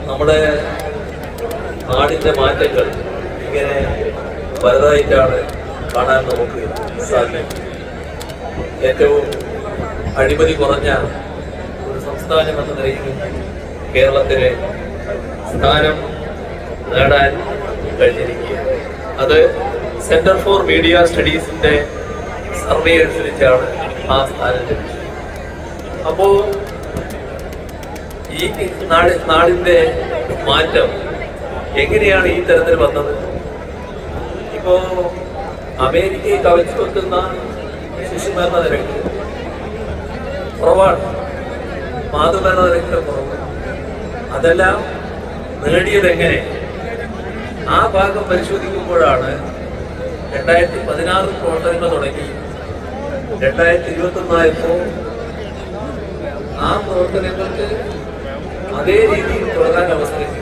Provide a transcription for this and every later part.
നമ്മുടെ നാടിന്റെ മാറ്റങ്ങൾ ഇങ്ങനെ വലുതായിട്ടാണ് കാണാൻ നമുക്ക് സാധിക്കും. ഏറ്റവും അഴിമതി കുറഞ്ഞ ഒരു സംസ്ഥാനം എന്ന നിലയിൽ കേരളത്തിലെ സ്ഥാനം നേടാൻ കഴിഞ്ഞിരിക്കുക. അത് സെന്റർ ഫോർ മീഡിയ സ്റ്റഡീസിന്റെ സർവേ അനുസരിച്ചാണ് ആ സ്ഥാനം ലഭിച്ചത്. അപ്പോ ഈ നാടിന്റെ മാറ്റം എങ്ങനെയാണ് ഈ തരത്തിൽ വന്നത്? ഇപ്പോ അമേരിക്കയെ കവച്ചു വെക്കുന്ന ശിശുമരണ നിരക്ക് കുറവാണ്, മാതൃമരണ നിരക്ക് കുറവ്. അതെല്ലാം നേടിയത് എങ്ങനെ? ആ ഭാഗം പരിശോധിക്കുമ്പോഴാണ് 2016 പ്രവർത്തനങ്ങൾ തുടങ്ങി 2021 ആയപ്പോൾ ആ പ്രവർത്തനങ്ങൾക്ക് അതേ രീതിയിൽ തുടരാൻ അവസരം.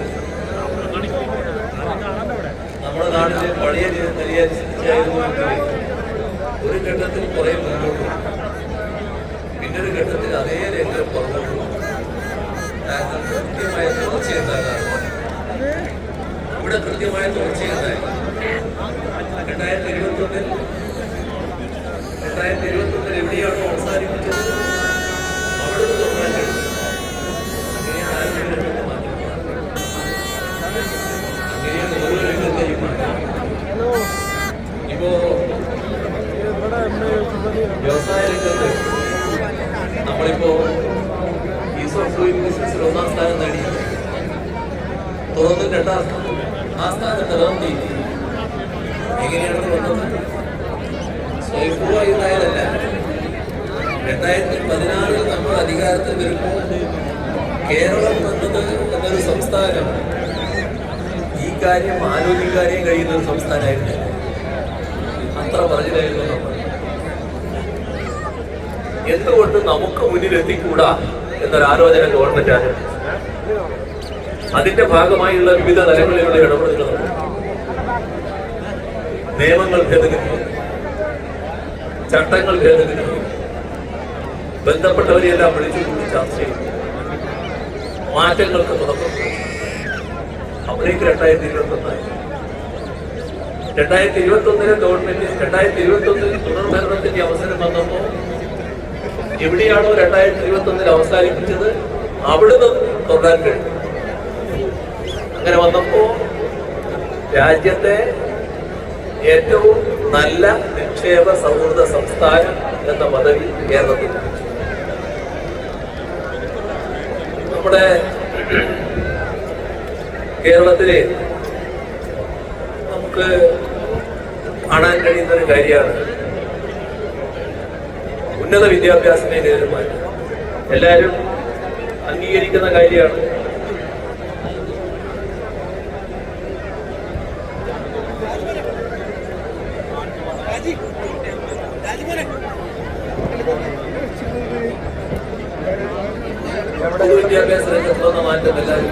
നമ്മുടെ നാട്ടിലെ പഴയ നിലയനുസരിച്ചായിരുന്നു ഒരു ഘട്ടത്തിൽ കുറെ മുന്നോട്ട്, പിന്നൊരു ഘട്ടത്തിൽ അതേ രംഗം പുറകോട്ട്. കൃത്യമായ തുടർച്ചയുണ്ടാകാറ് ഇവിടെ കൃത്യമായ തുടർച്ചയുണ്ടായി. 2021 എവിടെയാണോ അവസാനിപ്പിച്ചത് അവിടെ തുടങ്ങാൻ കഴിയും. അങ്ങനെയാണ് ഓരോ രംഗത്തെയും മാറ്റം. ഇപ്പോ വ്യവസായ രംഗത്ത് നമ്മളിപ്പോ ഈസ് ഓഫ് ഡൂയിങ് ബിസിനസ്സിൽ 1ാം സ്ഥാനം നേടി, തുടർന്ന് 2ാം സ്ഥാനം. ആ സ്ഥാനം നിലനിർത്തി. എങ്ങനെയാണ് വന്നത്? സ്വയംഭൂവായി ഉണ്ടായതല്ല. 2016 നമ്മൾ അധികാരത്തിൽ വരുമ്പോൾ കേരളം എന്നത് എന്നൊരു സംസ്ഥാനം ഈ കാര്യം ആലോചിക്കാനേ കഴിയുന്ന ഒരു സംസ്ഥാനമായിരുന്നു. അത്ര പറഞ്ഞിട്ടായിരുന്നു നമ്മൾ. എന്തുകൊണ്ട് നമുക്ക് മുന്നിലെത്തിക്കൂടാ എന്നൊരാലോചന ഗവൺമെന്റ് ആരംഭിച്ചു. അതിന്റെ ഭാഗമായുള്ള വിവിധ തലങ്ങളിലുള്ള ഇടപെടലുകൾ, നിയമങ്ങൾ ഭേദഗതി, ചട്ടങ്ങൾ ഭേദഗതി, ബന്ധപ്പെട്ടവരെയെല്ലാം വിളിച്ചുകൂടി ചർച്ച ചെയ്തു, മാറ്റങ്ങൾക്ക് തുടക്കം. അവിടേക്ക് 2021 ഗവൺമെന്റ് 2021 തുടർ ഭരണത്തിന്റെ അവസരം വന്നപ്പോ എവിടെയാണോ 2021 അവസാനിപ്പിച്ചത് അവിടുന്ന് തുടരാൻ കഴിയും. അങ്ങനെ വന്നപ്പോ രാജ്യത്തെ ഏറ്റവും നല്ല നിക്ഷേപ സൗഹൃദ സംസ്ഥാനം എന്ന പദവി കേരളത്തിൽ. നമ്മുടെ കേരളത്തിലെ നമുക്ക് കാണാൻ കഴിയുന്ന ഒരു കാര്യമാണ് ഉന്നത വിദ്യാഭ്യാസ മേഖലയിൽ മാറ്റം. എല്ലാവരും അംഗീകരിക്കുന്ന കാര്യമാണ്. പൊതുവിദ്യാഭ്യാസ രംഗത്ത് വന്ന മാറ്റം എല്ലാവരും